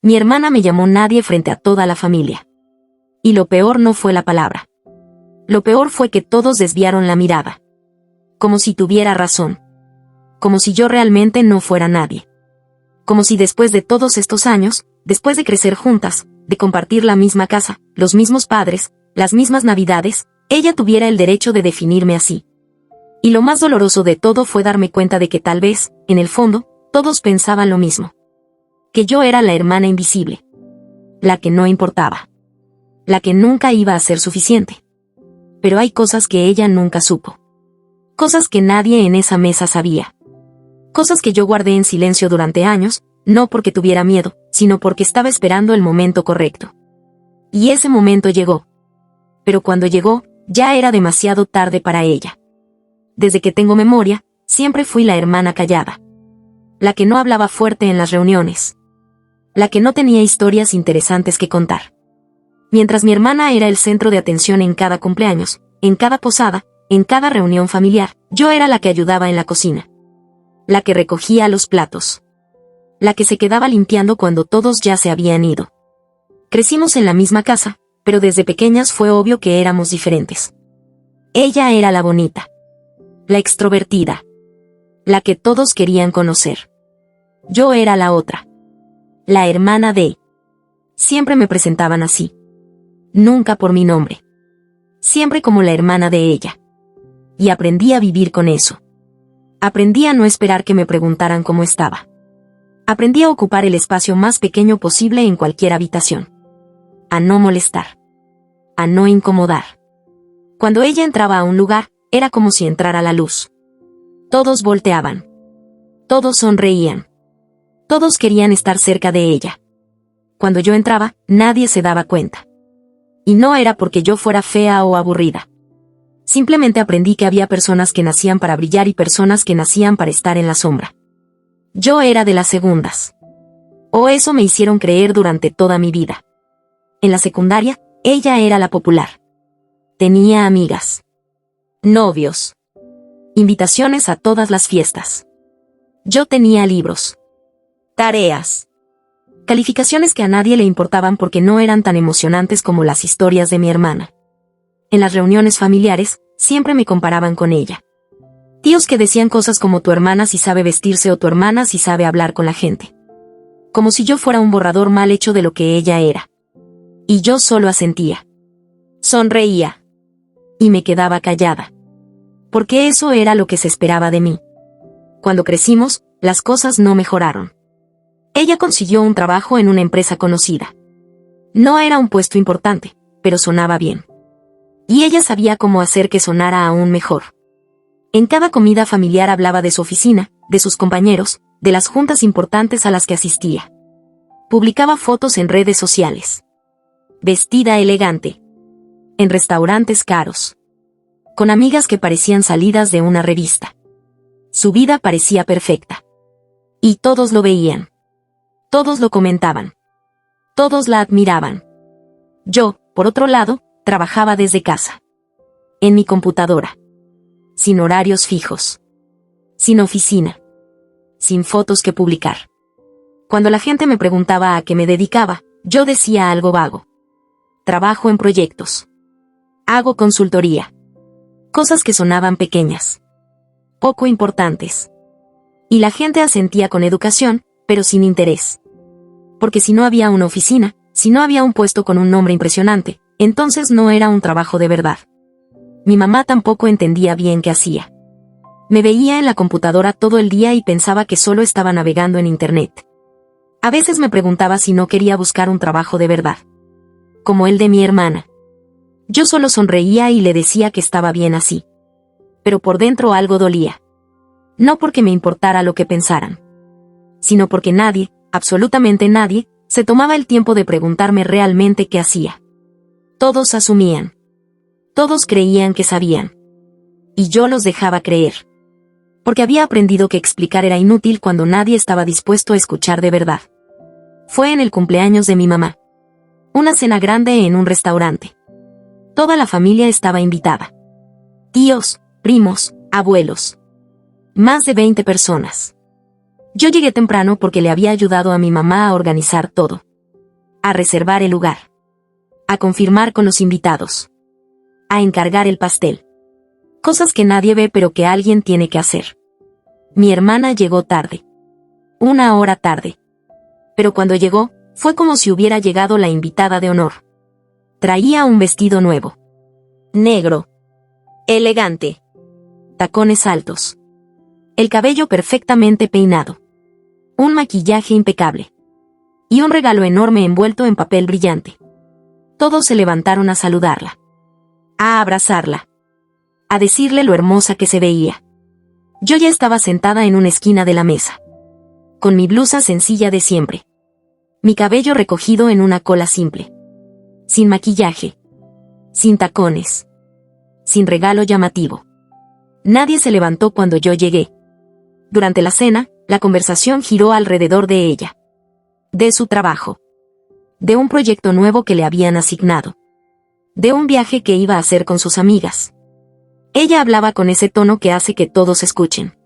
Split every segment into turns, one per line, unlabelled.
Mi hermana me llamó nadie frente a toda la familia. Y lo peor no fue la palabra. Lo peor fue que todos desviaron la mirada. Como si tuviera razón. Como si yo realmente no fuera nadie. Como si después de todos estos años, después de crecer juntas, de compartir la misma casa, los mismos padres, las mismas navidades, ella tuviera el derecho de definirme así. Y lo más doloroso de todo fue darme cuenta de que tal vez, en el fondo, todos pensaban lo mismo. Que yo era la hermana invisible. La que no importaba. La que nunca iba a ser suficiente. Pero hay cosas que ella nunca supo. Cosas que nadie en esa mesa sabía. Cosas que yo guardé en silencio durante años, no porque tuviera miedo, sino porque estaba esperando el momento correcto. Y ese momento llegó. Pero cuando llegó, ya era demasiado tarde para ella. Desde que tengo memoria, siempre fui la hermana callada. La que no hablaba fuerte en las reuniones. La que no tenía historias interesantes que contar. Mientras mi hermana era el centro de atención en cada cumpleaños, en cada posada, en cada reunión familiar, yo era la que ayudaba en la cocina. La que recogía los platos. La que se quedaba limpiando cuando todos ya se habían ido. Crecimos en la misma casa, pero desde pequeñas fue obvio que éramos diferentes. Ella era la bonita. La extrovertida. La que todos querían conocer. Yo era la otra. La hermana de. Siempre me presentaban así. Nunca por mi nombre. Siempre como la hermana de ella. Y aprendí a vivir con eso. Aprendí a no esperar que me preguntaran cómo estaba. Aprendí a ocupar el espacio más pequeño posible en cualquier habitación. A no molestar. A no incomodar. Cuando ella entraba a un lugar, era como si entrara la luz. Todos volteaban. Todos sonreían. Todos querían estar cerca de ella. Cuando yo entraba, nadie se daba cuenta. Y no era porque yo fuera fea o aburrida. Simplemente aprendí que había personas que nacían para brillar y personas que nacían para estar en la sombra. Yo era de las segundas. O eso me hicieron creer durante toda mi vida. En la secundaria, ella era la popular. Tenía amigas. Novios. Invitaciones a todas las fiestas. Yo tenía libros. Tareas. Calificaciones que a nadie le importaban porque no eran tan emocionantes como las historias de mi hermana. En las reuniones familiares, siempre me comparaban con ella. Tíos que decían cosas como tu hermana sí sabe vestirse o tu hermana sí sabe hablar con la gente. Como si yo fuera un borrador mal hecho de lo que ella era. Y yo solo asentía. Sonreía. Y me quedaba callada. Porque eso era lo que se esperaba de mí. Cuando crecimos, las cosas no mejoraron. Ella consiguió un trabajo en una empresa conocida. No era un puesto importante, pero sonaba bien. Y ella sabía cómo hacer que sonara aún mejor. En cada comida familiar hablaba de su oficina, de sus compañeros, de las juntas importantes a las que asistía. Publicaba fotos en redes sociales. Vestida elegante. En restaurantes caros. Con amigas que parecían salidas de una revista. Su vida parecía perfecta. Y todos lo veían. Todos lo comentaban. Todos la admiraban. Yo, por otro lado, trabajaba desde casa. En mi computadora. Sin horarios fijos. Sin oficina. Sin fotos que publicar. Cuando la gente me preguntaba a qué me dedicaba, yo decía algo vago. Trabajo en proyectos. Hago consultoría. Cosas que sonaban pequeñas. Poco importantes. Y la gente asentía con educación, pero sin interés. Porque si no había una oficina, si no había un puesto con un nombre impresionante, entonces no era un trabajo de verdad. Mi mamá tampoco entendía bien qué hacía. Me veía en la computadora todo el día y pensaba que solo estaba navegando en internet. A veces me preguntaba si no quería buscar un trabajo de verdad. Como el de mi hermana. Yo solo sonreía y le decía que estaba bien así. Pero por dentro algo dolía. No porque me importara lo que pensaran. Sino porque nadie, absolutamente nadie, se tomaba el tiempo de preguntarme realmente qué hacía. Todos asumían. Todos creían que sabían. Y yo los dejaba creer. Porque había aprendido que explicar era inútil cuando nadie estaba dispuesto a escuchar de verdad. Fue en el cumpleaños de mi mamá. Una cena grande en un restaurante. Toda la familia estaba invitada. Tíos, primos, abuelos. Más de 20 personas. Yo llegué temprano porque le había ayudado a mi mamá a organizar todo. a reservar el lugar, a confirmar con los invitados, a encargar el pastel. Cosas que nadie ve pero que alguien tiene que hacer. Mi hermana llegó tarde. 1 hora tarde. Pero cuando llegó, fue como si hubiera llegado la invitada de honor. Traía un vestido nuevo. Negro. Elegante. Tacones altos. El cabello perfectamente peinado. Un maquillaje impecable. Y un regalo enorme envuelto en papel brillante. Todos se levantaron a saludarla. A abrazarla. A decirle lo hermosa que se veía. Yo ya estaba sentada en una esquina de la mesa. Con mi blusa sencilla de siempre. Mi cabello recogido en una cola simple. Sin maquillaje. Sin tacones. Sin regalo llamativo. Nadie se levantó cuando yo llegué. Durante la cena, la conversación giró alrededor de ella. De su trabajo. De un proyecto nuevo que le habían asignado. De un viaje que iba a hacer con sus amigas. Ella hablaba con ese tono que hace que todos escuchen.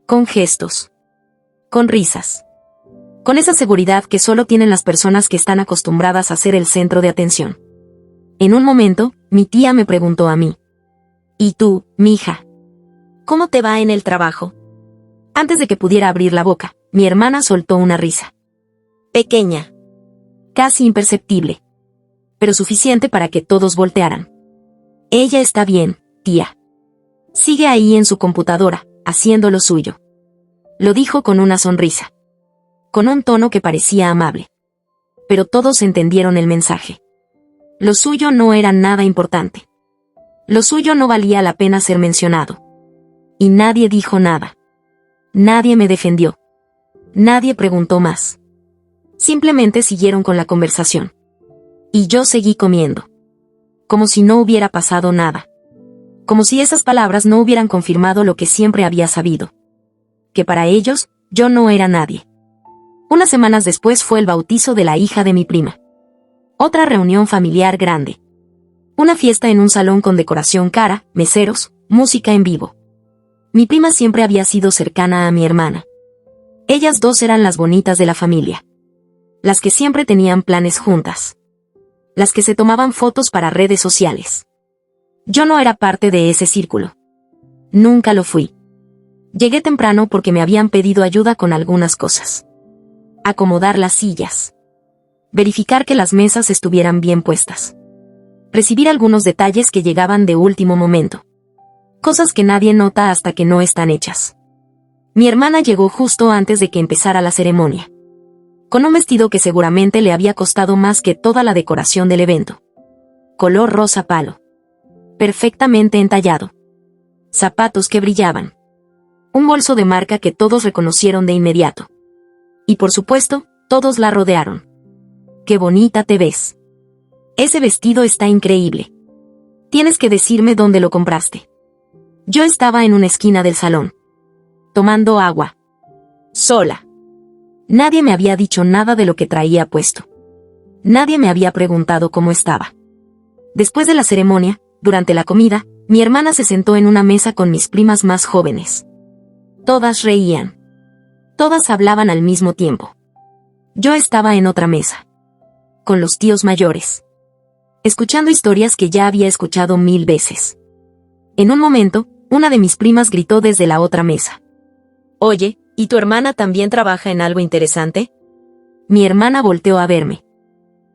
Con gestos. Con risas. Con esa seguridad que solo tienen las personas que están acostumbradas a ser el centro de atención. En un momento, mi tía me preguntó a mí. ¿Y tú, mija? ¿Cómo te va en el trabajo? Antes de que pudiera abrir la boca, mi hermana soltó una risa. Pequeña. Casi imperceptible. Pero suficiente para que todos voltearan. Ella está bien, tía. Sigue ahí en su computadora, haciendo lo suyo. Lo dijo con una sonrisa. Con un tono que parecía amable. Pero todos entendieron el mensaje. Lo suyo no era nada importante. Lo suyo no valía la pena ser mencionado. Y nadie dijo nada. Nadie me defendió. Nadie preguntó más. Simplemente siguieron con la conversación. Y yo seguí comiendo. Como si no hubiera pasado nada. Como si esas palabras no hubieran confirmado lo que siempre había sabido. Que para ellos, yo no era nadie. Unas semanas después fue el bautizo de la hija de mi prima. Otra reunión familiar grande. Una fiesta en un salón con decoración cara, meseros, música en vivo. Mi prima siempre había sido cercana a mi hermana. Ellas dos eran las bonitas de la familia. Las que siempre tenían planes juntas. Las que se tomaban fotos para redes sociales. Yo no era parte de ese círculo. Nunca lo fui. Llegué temprano porque me habían pedido ayuda con algunas cosas. Acomodar las sillas. Verificar que las mesas estuvieran bien puestas. Recibir algunos detalles que llegaban de último momento. Cosas que nadie nota hasta que no están hechas. Mi hermana llegó justo antes de que empezara la ceremonia. Con un vestido que seguramente le había costado más que toda la decoración del evento. Color rosa palo. Perfectamente entallado. Zapatos que brillaban. Un bolso de marca que todos reconocieron de inmediato. Y por supuesto, todos la rodearon. ¡Qué bonita te ves! Ese vestido está increíble. Tienes que decirme dónde lo compraste. Yo estaba en una esquina del salón. Tomando agua. Sola. Nadie me había dicho nada de lo que traía puesto. Nadie me había preguntado cómo estaba. Después de la ceremonia, durante la comida, mi hermana se sentó en una mesa con mis primas más jóvenes. Todas reían. Todas hablaban al mismo tiempo. Yo estaba en otra mesa. Con los tíos mayores. Escuchando historias que ya había escuchado 1000 veces. En un momento, una de mis primas gritó desde la otra mesa. Oye, ¿y tu hermana también trabaja en algo interesante? Mi hermana volteó a verme.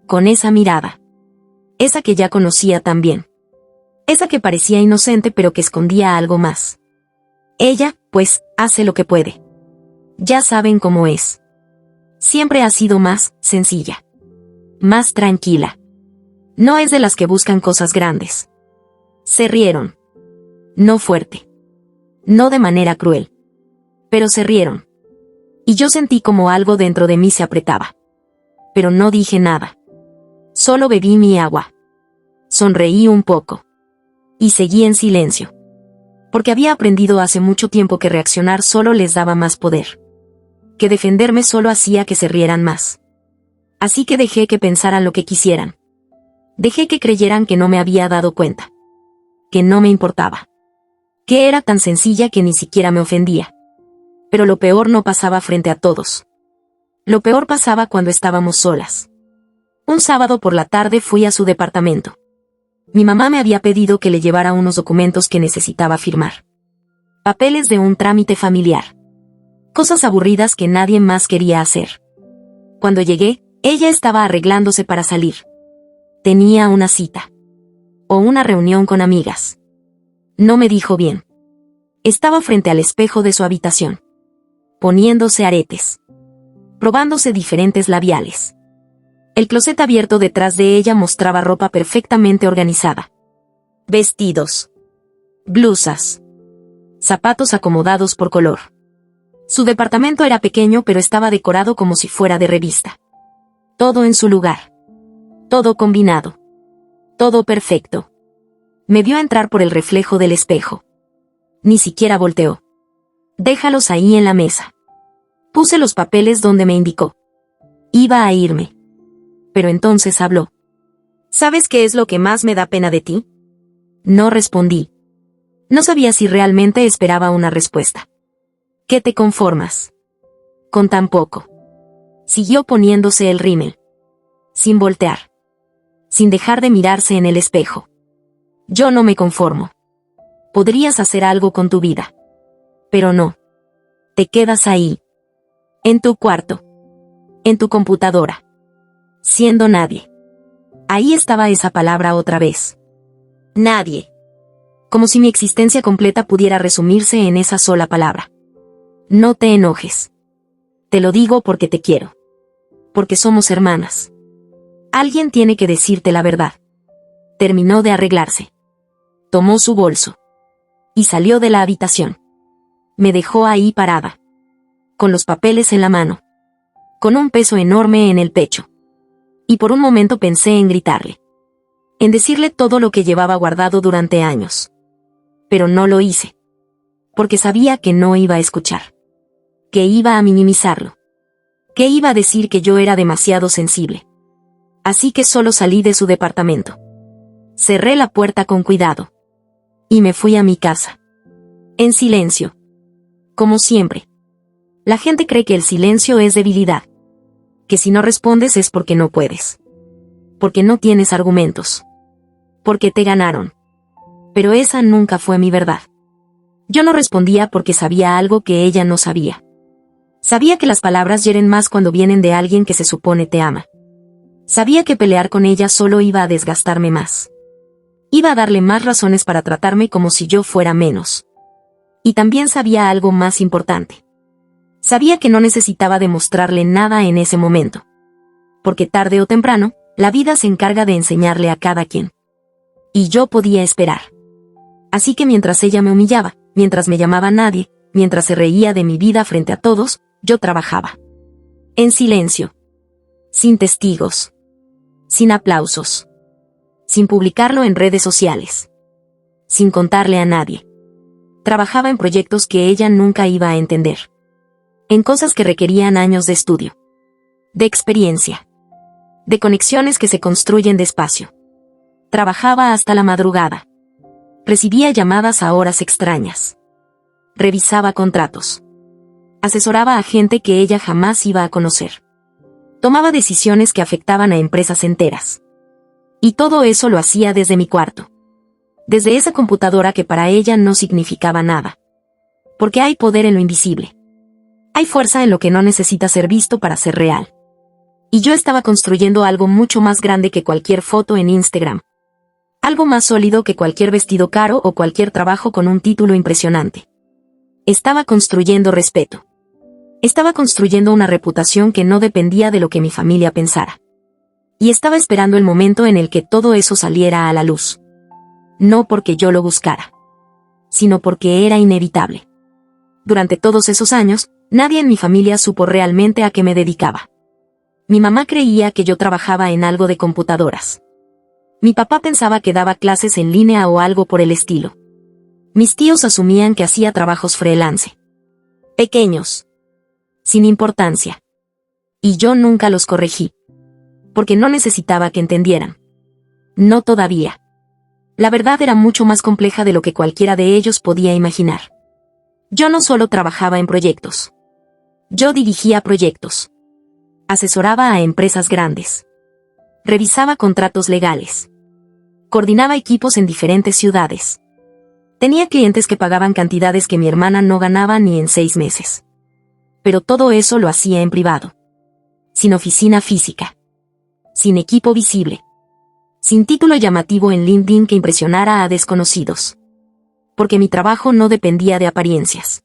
Con esa mirada. Esa que ya conocía también. Esa que parecía inocente pero que escondía algo más. Ella, pues, hace lo que puede. Ya saben cómo es. Siempre ha sido más sencilla. Más tranquila. No es de las que buscan cosas grandes. Se rieron. No fuerte. No de manera cruel. Pero se rieron. Y yo sentí como algo dentro de mí se apretaba. Pero no dije nada. Solo bebí mi agua. Sonreí un poco. Y seguí en silencio. Porque había aprendido hace mucho tiempo que reaccionar solo les daba más poder. Que defenderme solo hacía que se rieran más. Así que dejé que pensaran lo que quisieran. Dejé que creyeran que no me había dado cuenta. Que no me importaba. Que era tan sencilla que ni siquiera me ofendía. Pero lo peor no pasaba frente a todos. Lo peor pasaba cuando estábamos solas. Un sábado por la tarde fui a su departamento. Mi mamá me había pedido que le llevara unos documentos que necesitaba firmar. Papeles de un trámite familiar. Cosas aburridas que nadie más quería hacer. Cuando llegué, ella estaba arreglándose para salir. Tenía una cita. O una reunión con amigas. No me dijo bien. Estaba frente al espejo de su habitación. Poniéndose aretes. Probándose diferentes labiales. El closet abierto detrás de ella mostraba ropa perfectamente organizada. Vestidos. Blusas. Zapatos acomodados por color. Su departamento era pequeño pero estaba decorado como si fuera de revista. Todo en su lugar. Todo combinado. Todo perfecto. Me vio entrar por el reflejo del espejo. Ni siquiera volteó. Déjalos ahí en la mesa. Puse los papeles donde me indicó. Iba a irme. Pero entonces habló. ¿Sabes qué es lo que más me da pena de ti? No respondí. No sabía si realmente esperaba una respuesta. ¿Qué te conformas? Con tan poco. Siguió poniéndose el rímel. Sin voltear. Sin dejar de mirarse en el espejo. Yo no me conformo. Podrías hacer algo con tu vida. Pero no. Te quedas ahí. En tu cuarto. En tu computadora. Siendo nadie. Ahí estaba esa palabra otra vez. Nadie. Como si mi existencia completa pudiera resumirse en esa sola palabra. No te enojes. Te lo digo porque te quiero. Porque somos hermanas. Alguien tiene que decirte la verdad. Terminó de arreglarse. Tomó su bolso. Y salió de la habitación. Me dejó ahí parada. Con los papeles en la mano. Con un peso enorme en el pecho. Y por un momento pensé en gritarle. En decirle todo lo que llevaba guardado durante años. Pero no lo hice. Porque sabía que no iba a escuchar. Que iba a minimizarlo. Que iba a decir que yo era demasiado sensible. Así que solo salí de su departamento. Cerré la puerta con cuidado. Y me fui a mi casa. En silencio. Como siempre. La gente cree que el silencio es debilidad. Que si no respondes es porque no puedes. Porque no tienes argumentos. Porque te ganaron. Pero esa nunca fue mi verdad. Yo no respondía porque sabía algo que ella no sabía. Sabía que las palabras hieren más cuando vienen de alguien que se supone te ama. Sabía que pelear con ella solo iba a desgastarme más. Iba a darle más razones para tratarme como si yo fuera menos. Y también sabía algo más importante. Sabía que no necesitaba demostrarle nada en ese momento. Porque tarde o temprano, la vida se encarga de enseñarle a cada quien. Y yo podía esperar. Así que mientras ella me humillaba, mientras me llamaba nadie, mientras se reía de mi vida frente a todos, yo trabajaba. En silencio. Sin testigos. Sin aplausos. Sin publicarlo en redes sociales. Sin contarle a nadie. Trabajaba en proyectos que ella nunca iba a entender. En cosas que requerían años de estudio. De experiencia. De conexiones que se construyen despacio. Trabajaba hasta la madrugada. Recibía llamadas a horas extrañas. Revisaba contratos. Asesoraba a gente que ella jamás iba a conocer. Tomaba decisiones que afectaban a empresas enteras. Y todo eso lo hacía desde mi cuarto. Desde esa computadora que para ella no significaba nada. Porque hay poder en lo invisible. Hay fuerza en lo que no necesita ser visto para ser real. Y yo estaba construyendo algo mucho más grande que cualquier foto en Instagram. Algo más sólido que cualquier vestido caro o cualquier trabajo con un título impresionante. Estaba construyendo respeto. Estaba construyendo una reputación que no dependía de lo que mi familia pensara. Y estaba esperando el momento en el que todo eso saliera a la luz. No porque yo lo buscara, sino porque era inevitable. Durante todos esos años, nadie en mi familia supo realmente a qué me dedicaba. Mi mamá creía que yo trabajaba en algo de computadoras. Mi papá pensaba que daba clases en línea o algo por el estilo. Mis tíos asumían que hacía trabajos freelance. Pequeños. Sin importancia. Y yo nunca los corregí. Porque no necesitaba que entendieran. No todavía. La verdad era mucho más compleja de lo que cualquiera de ellos podía imaginar. Yo no solo trabajaba en proyectos. Yo dirigía proyectos. Asesoraba a empresas grandes. Revisaba contratos legales. Coordinaba equipos en diferentes ciudades. Tenía clientes que pagaban cantidades que mi hermana no ganaba ni en 6 meses. Pero todo eso lo hacía en privado. Sin oficina física. Sin equipo visible. Sin título llamativo en LinkedIn que impresionara a desconocidos. Porque mi trabajo no dependía de apariencias.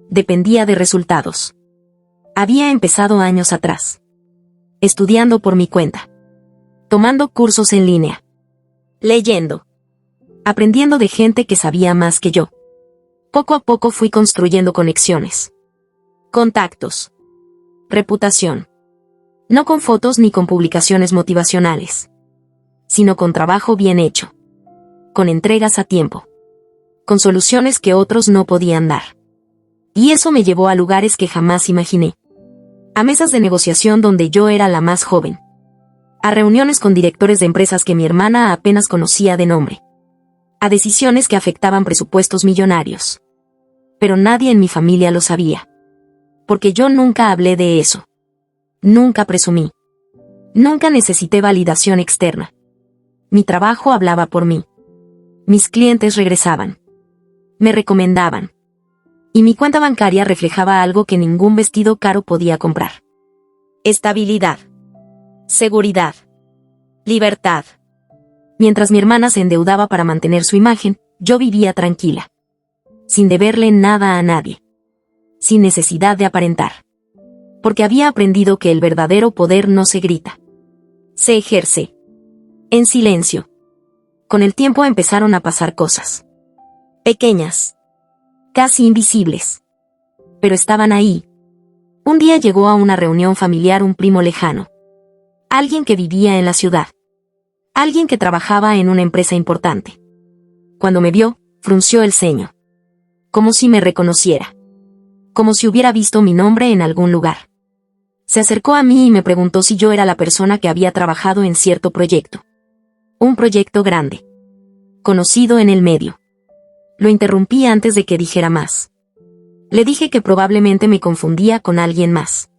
Dependía de resultados. Había empezado años atrás. Estudiando por mi cuenta. Tomando cursos en línea. Leyendo. Aprendiendo de gente que sabía más que yo. Poco a poco fui construyendo conexiones. Contactos. Reputación. No con fotos ni con publicaciones motivacionales. Sino con trabajo bien hecho. Con entregas a tiempo. Con soluciones que otros no podían dar. Y eso me llevó a lugares que jamás imaginé. A mesas de negociación donde yo era la más joven. A reuniones con directores de empresas que mi hermana apenas conocía de nombre. A decisiones que afectaban presupuestos millonarios. Pero nadie en mi familia lo sabía. Porque yo nunca hablé de eso. Nunca presumí. Nunca necesité validación externa. Mi trabajo hablaba por mí. Mis clientes regresaban. Me recomendaban. Y mi cuenta bancaria reflejaba algo que ningún vestido caro podía comprar. Estabilidad. Seguridad. Libertad. Mientras mi hermana se endeudaba para mantener su imagen, yo vivía tranquila. Sin deberle nada a nadie. Sin necesidad de aparentar. Porque había aprendido que el verdadero poder no se grita. Se ejerce. En silencio. Con el tiempo empezaron a pasar cosas. Pequeñas. Casi invisibles. Pero estaban ahí. Un día llegó a una reunión familiar un primo lejano. Alguien que vivía en la ciudad. Alguien que trabajaba en una empresa importante. Cuando me vio, frunció el ceño. Como si me reconociera. Como si hubiera visto mi nombre en algún lugar. Se acercó a mí y me preguntó si yo era la persona que había trabajado en cierto proyecto. Un proyecto grande. Conocido en el medio. Lo interrumpí antes de que dijera más. Le dije que probablemente me confundía con alguien más.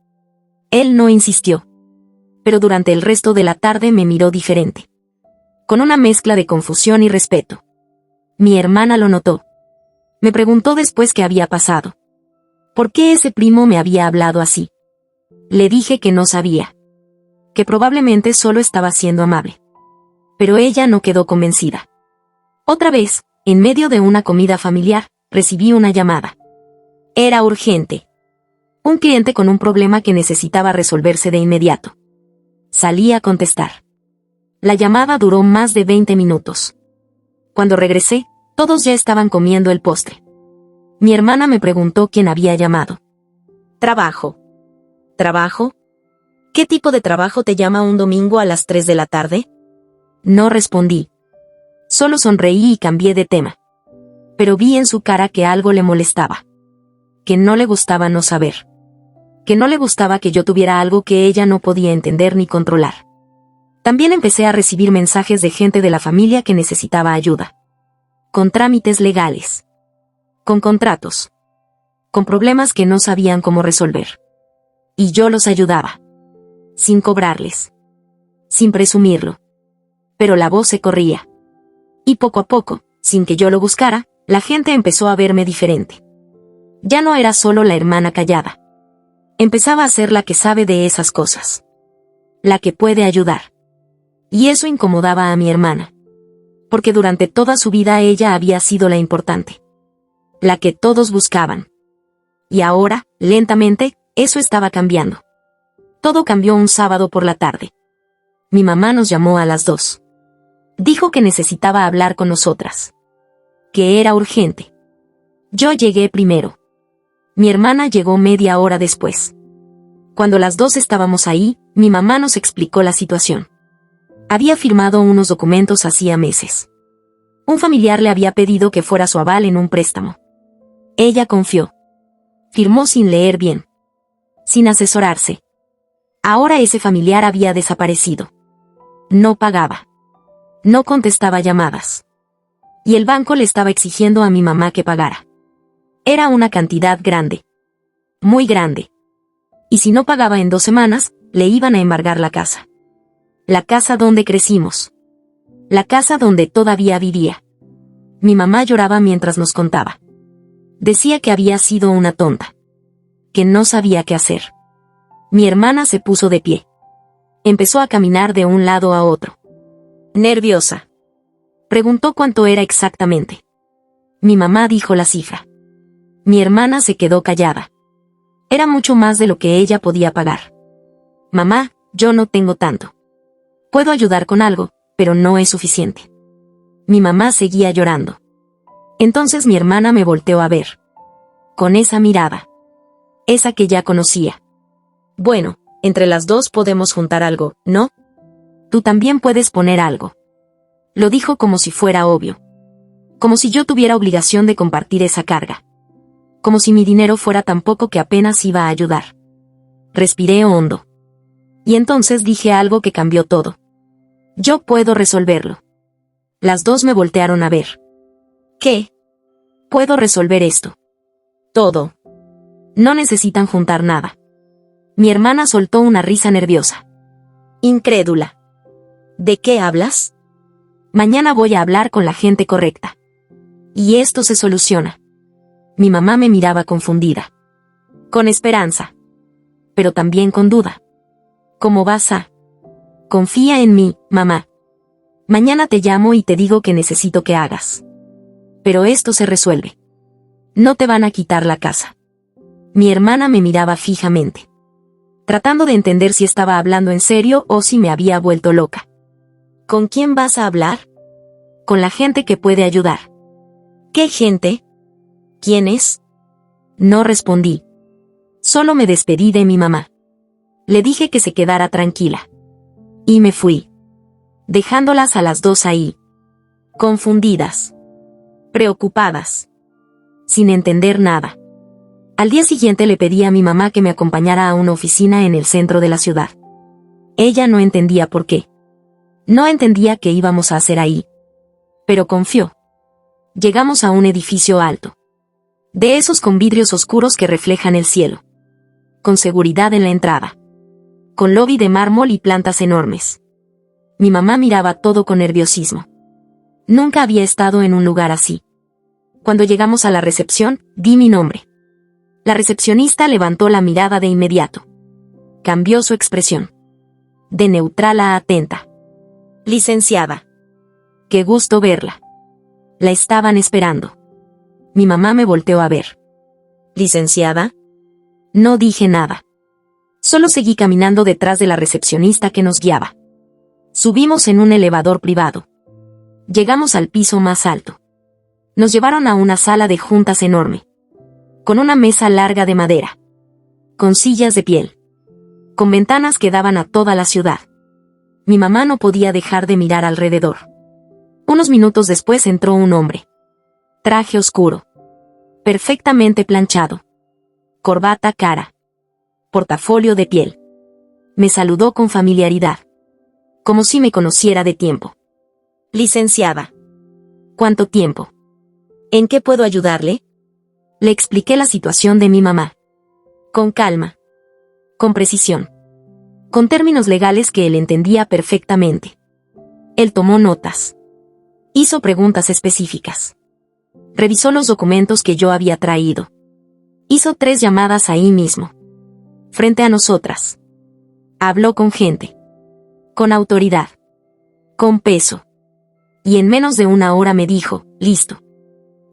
Él no insistió. Pero durante el resto de la tarde me miró diferente. Con una mezcla de confusión y respeto. Mi hermana lo notó. Me preguntó después qué había pasado. ¿Por qué ese primo me había hablado así? Le dije que no sabía. Que probablemente solo estaba siendo amable. Pero ella no quedó convencida. Otra vez, en medio de una comida familiar, recibí una llamada. Era urgente. Un cliente con un problema que necesitaba resolverse de inmediato. Salí a contestar. La llamada duró más de 20 minutos. Cuando regresé, todos ya estaban comiendo el postre. Mi hermana me preguntó quién había llamado. Trabajo. ¿Trabajo? ¿Qué tipo de trabajo te llama un domingo a las 3 de la tarde? No respondí. Solo sonreí y cambié de tema. Pero vi en su cara que algo le molestaba. Que no le gustaba no saber. Que no le gustaba que yo tuviera algo que ella no podía entender ni controlar. También empecé a recibir mensajes de gente de la familia que necesitaba ayuda. Con trámites legales. Con contratos. Con problemas que no sabían cómo resolver. Y yo los ayudaba. Sin cobrarles. Sin presumirlo. Pero la voz se corría. Y poco a poco, sin que yo lo buscara, la gente empezó a verme diferente. Ya no era solo la hermana callada. Empezaba a ser la que sabe de esas cosas. La que puede ayudar. Y eso incomodaba a mi hermana. Porque durante toda su vida ella había sido la importante. La que todos buscaban. Y ahora, lentamente, eso estaba cambiando. Todo cambió un sábado por la tarde. Mi mamá nos llamó a las 2. Dijo que necesitaba hablar con nosotras. Que era urgente. Yo llegué primero. Mi hermana llegó media hora después. Cuando las 2 estábamos ahí, mi mamá nos explicó la situación. Había firmado unos documentos hacía meses. Un familiar le había pedido que fuera su aval en un préstamo. Ella confió. Firmó sin leer bien. Sin asesorarse. Ahora ese familiar había desaparecido. No pagaba. No contestaba llamadas. Y el banco le estaba exigiendo a mi mamá que pagara. Era una cantidad grande. Muy grande. Y si no pagaba en 2 semanas, le iban a embargar la casa. La casa donde crecimos. La casa donde todavía vivía. Mi mamá lloraba mientras nos contaba. Decía que había sido una tonta. Que no sabía qué hacer. Mi hermana se puso de pie. Empezó a caminar de un lado a otro. Nerviosa. Preguntó cuánto era exactamente. Mi mamá dijo la cifra. Mi hermana se quedó callada. Era mucho más de lo que ella podía pagar. Mamá, yo no tengo tanto. Puedo ayudar con algo, pero no es suficiente. Mi mamá seguía llorando. Entonces mi hermana me volteó a ver. Con esa mirada. Esa que ya conocía. Bueno, entre las dos podemos juntar algo, ¿no? Tú también puedes poner algo. Lo dijo como si fuera obvio. Como si yo tuviera obligación de compartir esa carga. Como si mi dinero fuera tan poco que apenas iba a ayudar. Respiré hondo. Y entonces dije algo que cambió todo. Yo puedo resolverlo. Las dos me voltearon a ver. ¿Qué? Puedo resolver esto. Todo. No necesitan juntar nada. Mi hermana soltó una risa nerviosa. Incrédula. ¿De qué hablas? Mañana voy a hablar con la gente correcta. Y esto se soluciona. Mi mamá me miraba confundida. Con esperanza. Pero también con duda. ¿Cómo vas a? Confía en mí, mamá. Mañana te llamo y te digo qué necesito que hagas. Pero esto se resuelve. No te van a quitar la casa. Mi hermana me miraba fijamente. Tratando de entender si estaba hablando en serio o si me había vuelto loca. ¿Con quién vas a hablar? Con la gente que puede ayudar. ¿Qué gente? ¿Quién es? No respondí. Solo me despedí de mi mamá. Le dije que se quedara tranquila. Y me fui. Dejándolas a las dos ahí. Confundidas. Preocupadas. Sin entender nada. Al día siguiente le pedí a mi mamá que me acompañara a una oficina en el centro de la ciudad. Ella no entendía por qué. No entendía qué íbamos a hacer ahí. Pero confió. Llegamos a un edificio alto. De esos con vidrios oscuros que reflejan el cielo. Con seguridad en la entrada. Con lobby de mármol y plantas enormes. Mi mamá miraba todo con nerviosismo. Nunca había estado en un lugar así. Cuando llegamos a la recepción, di mi nombre. La recepcionista levantó la mirada de inmediato. Cambió su expresión. De neutral a atenta. Licenciada. Qué gusto verla. La estaban esperando. Mi mamá me volteó a ver. ¿Licenciada? No dije nada. Solo seguí caminando detrás de la recepcionista que nos guiaba. Subimos en un elevador privado. Llegamos al piso más alto. Nos llevaron a una sala de juntas enorme. Con una mesa larga de madera. Con sillas de piel. Con ventanas que daban a toda la ciudad. Mi mamá no podía dejar de mirar alrededor. Unos minutos después entró un hombre. Traje oscuro. Perfectamente planchado. Corbata cara. Portafolio de piel. Me saludó con familiaridad. Como si me conociera de tiempo. Licenciada. ¿Cuánto tiempo? ¿En qué puedo ayudarle? Le expliqué la situación de mi mamá. Con calma. Con precisión. Con términos legales que él entendía perfectamente. Él tomó notas. Hizo preguntas específicas. Revisó los documentos que yo había traído. Hizo 3 llamadas ahí mismo. Frente a nosotras. Habló con gente. Con autoridad. Con peso. Y en menos de una hora me dijo, listo.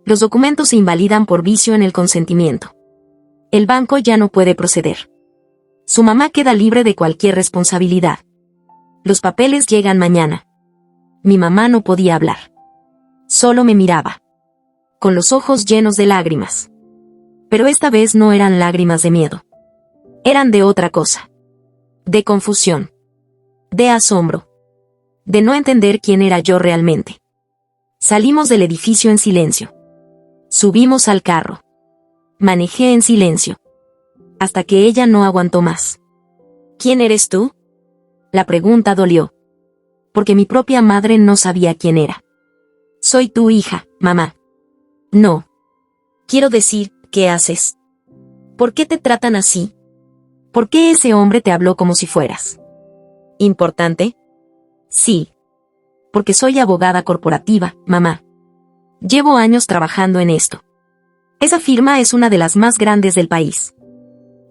Los documentos se invalidan por vicio en el consentimiento. El banco ya no puede proceder. Su mamá queda libre de cualquier responsabilidad. Los papeles llegan mañana. Mi mamá no podía hablar. Solo me miraba. Con los ojos llenos de lágrimas. Pero esta vez no eran lágrimas de miedo. Eran de otra cosa. De confusión. De asombro. De no entender quién era yo realmente. Salimos del edificio en silencio. Subimos al carro. Manejé en silencio. Hasta que ella no aguantó más. ¿Quién eres tú? La pregunta dolió. Porque mi propia madre no sabía quién era. Soy tu hija, mamá. No. Quiero decir, ¿qué haces? ¿Por qué te tratan así? ¿Por qué ese hombre te habló como si fueras importante? Sí. Porque soy abogada corporativa, mamá. Llevo años trabajando en esto. Esa firma es una de las más grandes del país.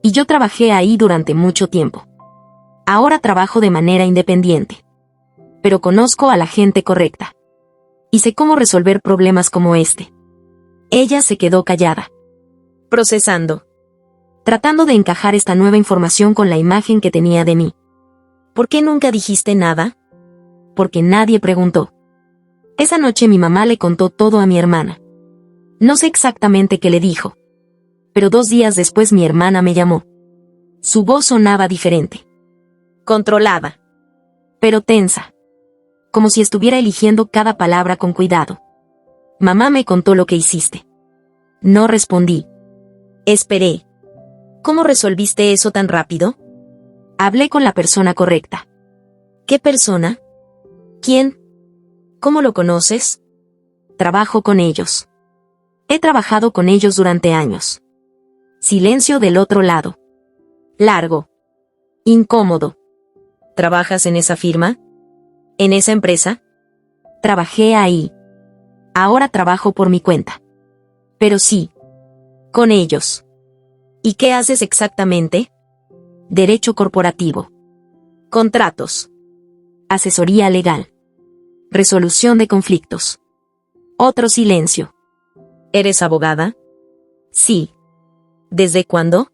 Y yo trabajé ahí durante mucho tiempo. Ahora trabajo de manera independiente. Pero conozco a la gente correcta. Y sé cómo resolver problemas como este. Ella se quedó callada. Procesando. Tratando de encajar esta nueva información con la imagen que tenía de mí. ¿Por qué nunca dijiste nada? Porque nadie preguntó. Esa noche mi mamá le contó todo a mi hermana. No sé exactamente qué le dijo. Pero 2 días después mi hermana me llamó. Su voz sonaba diferente. Controlada. Pero tensa. Como si estuviera eligiendo cada palabra con cuidado. Mamá me contó lo que hiciste. No respondí. Esperé. ¿Cómo resolviste eso tan rápido? Hablé con la persona correcta. ¿Qué persona? ¿Quién? ¿Cómo lo conoces? Trabajo con ellos. He trabajado con ellos durante años. Silencio del otro lado. Largo. Incómodo. ¿Trabajas en esa firma? ¿En esa empresa? Trabajé ahí. Ahora trabajo por mi cuenta. Pero sí. Con ellos. ¿Y qué haces exactamente? Derecho corporativo. Contratos. Asesoría legal. Resolución de conflictos. Otro silencio. ¿Eres abogada? Sí. ¿Desde cuándo?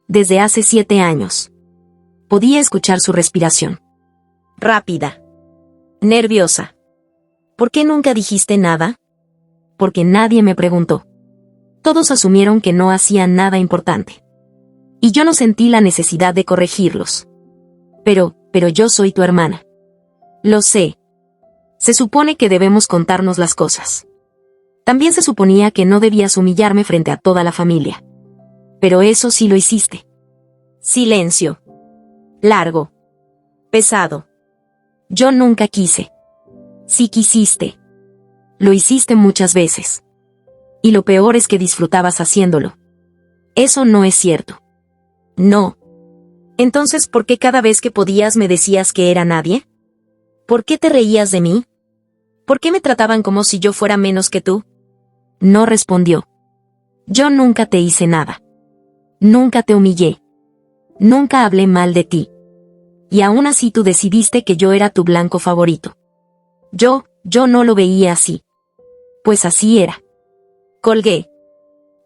Desde hace 7 años. Podía escuchar su respiración. Rápida. Nerviosa. ¿Por qué nunca dijiste nada? Porque nadie me preguntó. Todos asumieron que no hacían nada importante. Y yo no sentí la necesidad de corregirlos. Pero yo soy tu hermana. Lo sé. Se supone que debemos contarnos las cosas. También se suponía que no debías humillarme frente a toda la familia. Pero eso sí lo hiciste. Silencio. Largo. Pesado. Yo nunca quise. Sí quisiste. Lo hiciste muchas veces. Y lo peor es que disfrutabas haciéndolo. Eso no es cierto. No. Entonces, ¿por qué cada vez que podías me decías que era nadie? ¿Por qué te reías de mí? ¿Por qué me trataban como si yo fuera menos que tú? No respondió. Yo nunca te hice nada. Nunca te humillé. Nunca hablé mal de ti. Y aún así tú decidiste que yo era tu blanco favorito. Yo no lo veía así. Pues así era. Colgué.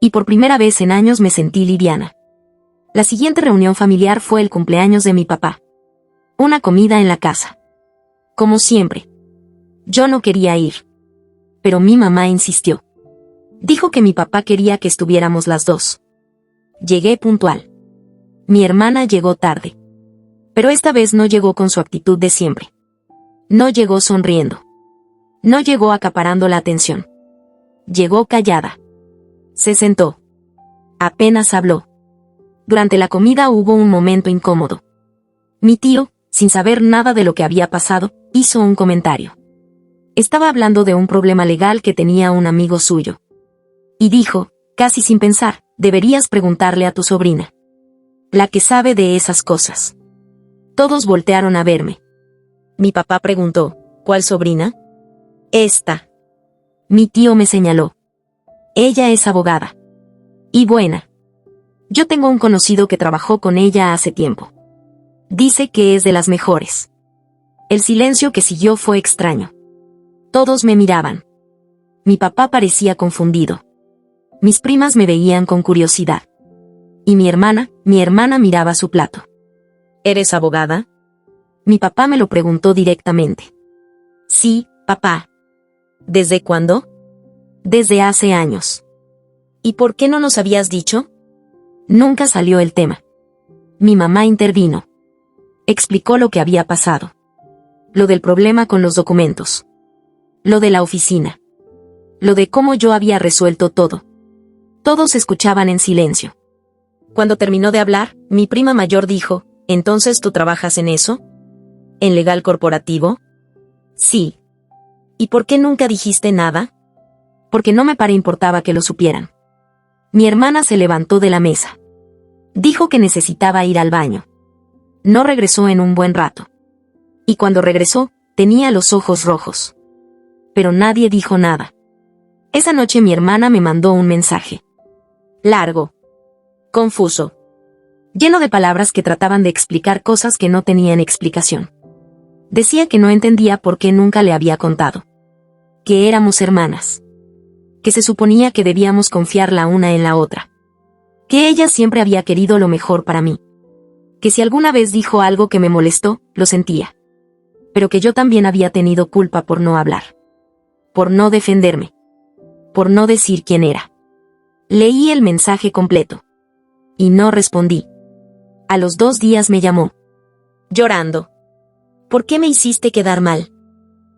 Y por primera vez en años me sentí liviana. La siguiente reunión familiar fue el cumpleaños de mi papá. Una comida en la casa. Como siempre. Yo no quería ir. Pero mi mamá insistió. Dijo que mi papá quería que estuviéramos las dos. Llegué puntual. Mi hermana llegó tarde. Pero esta vez no llegó con su actitud de siempre. No llegó sonriendo. No llegó acaparando la atención. Llegó callada. Se sentó. Apenas habló. Durante la comida hubo un momento incómodo. Mi tío, sin saber nada de lo que había pasado, hizo un comentario. Estaba hablando de un problema legal que tenía un amigo suyo. Y dijo, casi sin pensar, deberías preguntarle a tu sobrina. La que sabe de esas cosas. Todos voltearon a verme. Mi papá preguntó, ¿cuál sobrina? Esta. Mi tío me señaló. Ella es abogada. Y buena. Yo tengo un conocido que trabajó con ella hace tiempo. Dice que es de las mejores. El silencio que siguió fue extraño. Todos me miraban. Mi papá parecía confundido. Mis primas me veían con curiosidad. Y mi hermana miraba su plato. ¿Eres abogada? Mi papá me lo preguntó directamente. Sí, papá. ¿Desde cuándo? Desde hace años. ¿Y por qué no nos habías dicho? Nunca salió el tema. Mi mamá intervino. Explicó lo que había pasado. Lo del problema con los documentos. Lo de la oficina. Lo de cómo yo había resuelto todo. Todos escuchaban en silencio. Cuando terminó de hablar, mi prima mayor dijo, ¿entonces tú trabajas en eso? ¿En legal corporativo? Sí. ¿Y por qué nunca dijiste nada? Porque no me importaba que lo supieran. Mi hermana se levantó de la mesa. Dijo que necesitaba ir al baño. No regresó en un buen rato. Y cuando regresó, Tenía los ojos rojos. Pero nadie dijo nada. Esa noche mi hermana me mandó un mensaje. Largo. Confuso. Lleno de palabras que trataban de explicar cosas que no tenían explicación. Decía que no entendía por qué nunca le había contado. Que éramos hermanas. Que se suponía que debíamos confiar la una en la otra. Que ella siempre había querido lo mejor para mí. Que si alguna vez dijo algo que me molestó, lo sentía. Pero que yo también había tenido culpa por no hablar. Por no defenderme. Por no decir quién era. Leí el mensaje completo. Y no respondí. A los 2 días me llamó. Llorando. ¿Por qué me hiciste quedar mal?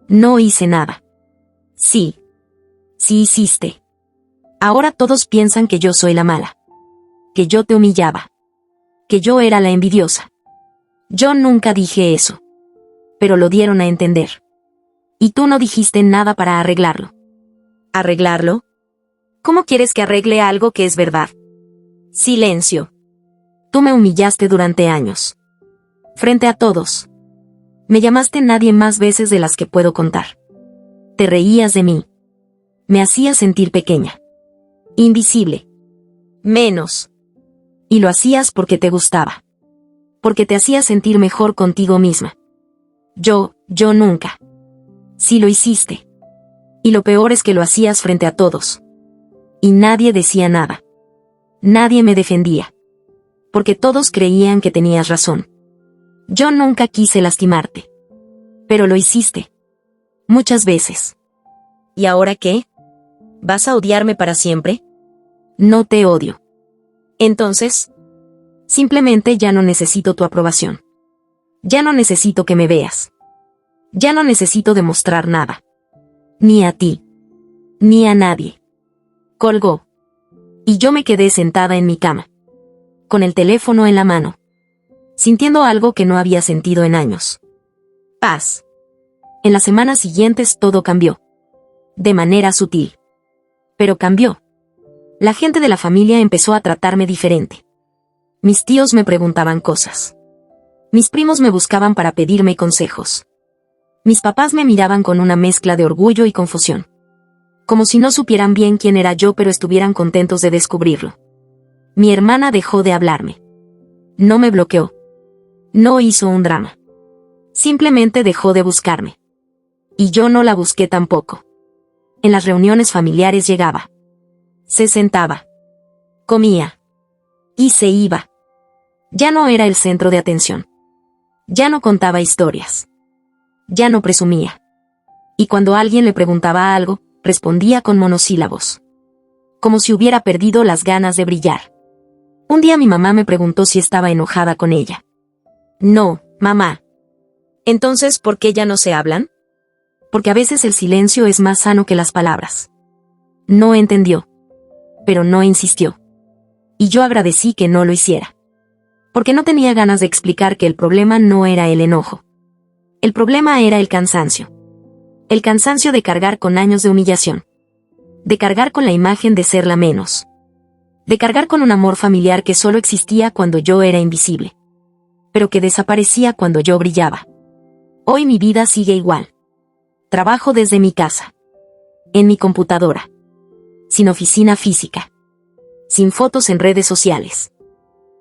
No hice nada. Sí. Sí hiciste. Ahora todos piensan que yo soy la mala. Que yo te humillaba. Que yo era la envidiosa. Yo nunca dije eso. Pero lo dieron a entender. Y tú no dijiste nada para arreglarlo. ¿Arreglarlo? ¿Cómo quieres que arregle algo que es verdad? Silencio. Tú me humillaste durante años. Frente a todos. Me llamaste nadie más veces de las que puedo contar. Te reías de mí. Me hacías sentir pequeña. Invisible. Menos. Y lo hacías porque te gustaba. Porque te hacías sentir mejor contigo misma. Yo nunca. Sí lo hiciste. Y lo peor es que lo hacías frente a todos. Y nadie decía nada. Nadie me defendía. Porque todos creían que tenías razón. Yo nunca quise lastimarte. Pero lo hiciste. Muchas veces. ¿Y ahora qué? ¿Vas a odiarme para siempre? No te odio. Entonces, simplemente ya no necesito tu aprobación. Ya no necesito que me veas. Ya no necesito demostrar nada. Ni a ti. Ni a nadie. Colgó. Y yo me quedé sentada en mi cama. Con el teléfono en la mano. Sintiendo algo que no había sentido en años. Paz. En las semanas siguientes todo cambió. De manera sutil. Pero cambió. La gente de la familia empezó a tratarme diferente. Mis tíos me preguntaban cosas. Mis primos me buscaban para pedirme consejos. Mis papás me miraban con una mezcla de orgullo y confusión. Como si no supieran bien quién era yo, pero estuvieran contentos de descubrirlo. Mi hermana dejó de hablarme. No me bloqueó. No hizo un drama. Simplemente dejó de buscarme. Y yo no la busqué tampoco. En las reuniones familiares llegaba. Se sentaba. Comía. Y se iba. Ya no era el centro de atención. Ya no contaba historias. Ya no presumía. Y cuando alguien le preguntaba algo, respondía con monosílabos. Como si hubiera perdido las ganas de brillar. Un día mi mamá me preguntó si estaba enojada con ella. No, mamá. Entonces, ¿por qué ya no se hablan? Porque a veces el silencio es más sano que las palabras. No entendió. Pero no insistió. Y yo agradecí que no lo hiciera. Porque no tenía ganas de explicar que el problema no era el enojo. El problema era el cansancio. El cansancio de cargar con años de humillación. De cargar con la imagen de ser la menos. De cargar con un amor familiar que solo existía cuando yo era invisible. Pero que desaparecía cuando yo brillaba. Hoy mi vida sigue igual. Trabajo desde mi casa. En mi computadora. Sin oficina física. Sin fotos en redes sociales.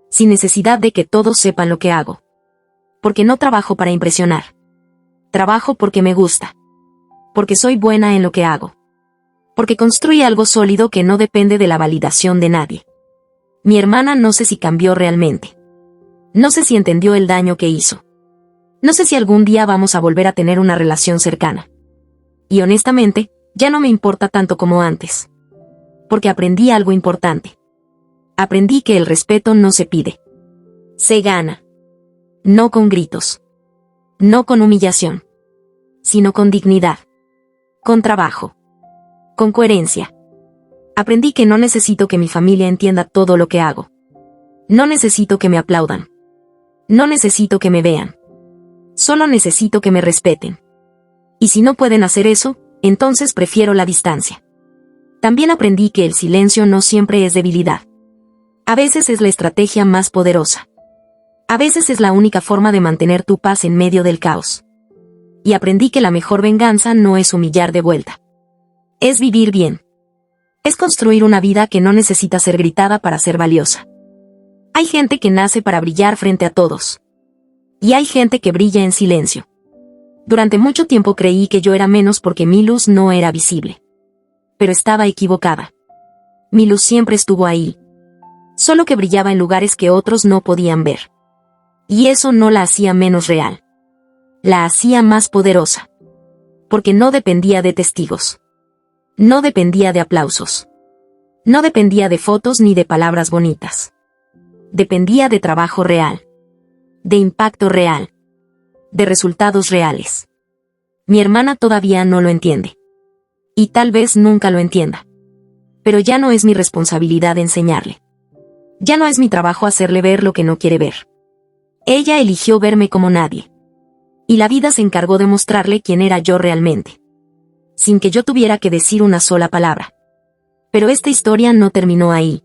Sin necesidad de que todos sepan lo que hago. Porque no trabajo para impresionar. Trabajo porque me gusta. Porque soy buena en lo que hago. Porque construye algo sólido que no depende de la validación de nadie. Mi hermana no sé si cambió realmente. No sé si entendió el daño que hizo. No sé si algún día vamos a volver a tener una relación cercana. Y honestamente, ya no me importa tanto como antes. Porque aprendí algo importante. Aprendí que el respeto no se pide. Se gana. No con gritos. No con humillación. Sino con dignidad. Con trabajo. Con coherencia. Aprendí que no necesito que mi familia entienda todo lo que hago. No necesito que me aplaudan. No necesito que me vean. Solo necesito que me respeten. Y si no pueden hacer eso, entonces prefiero la distancia. También aprendí que el silencio no siempre es debilidad. A veces es la estrategia más poderosa. A veces es la única forma de mantener tu paz en medio del caos. Y aprendí que la mejor venganza no es humillar de vuelta. Es vivir bien. Es construir una vida que no necesita ser gritada para ser valiosa. Hay gente que nace para brillar frente a todos. Y hay gente que brilla en silencio. Durante mucho tiempo creí que yo era menos porque mi luz no era visible. Pero estaba equivocada. Mi luz siempre estuvo ahí. Solo que brillaba en lugares que otros no podían ver. Y eso no la hacía menos real. La hacía más poderosa. Porque no dependía de testigos. No dependía de aplausos. No dependía de fotos ni de palabras bonitas. Dependía de trabajo real. De impacto real. De resultados reales. Mi hermana todavía no lo entiende. Y tal vez nunca lo entienda. Pero ya no es mi responsabilidad enseñarle. Ya no es mi trabajo hacerle ver lo que no quiere ver. Ella eligió verme como nadie. Y la vida se encargó de mostrarle quién era yo realmente. Sin que yo tuviera que decir una sola palabra. Pero esta historia no terminó ahí.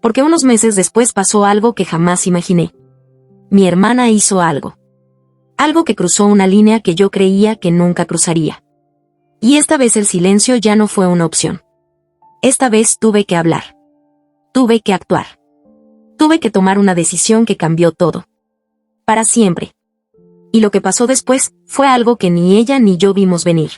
Porque unos meses después pasó algo que jamás imaginé. Mi hermana hizo algo. Algo que cruzó una línea que yo creía que nunca cruzaría. Y esta vez el silencio ya no fue una opción. Esta vez tuve que hablar. Tuve que actuar. Tuve que tomar una decisión que cambió todo. Para siempre. Y lo que pasó después fue algo que ni ella ni yo vimos venir.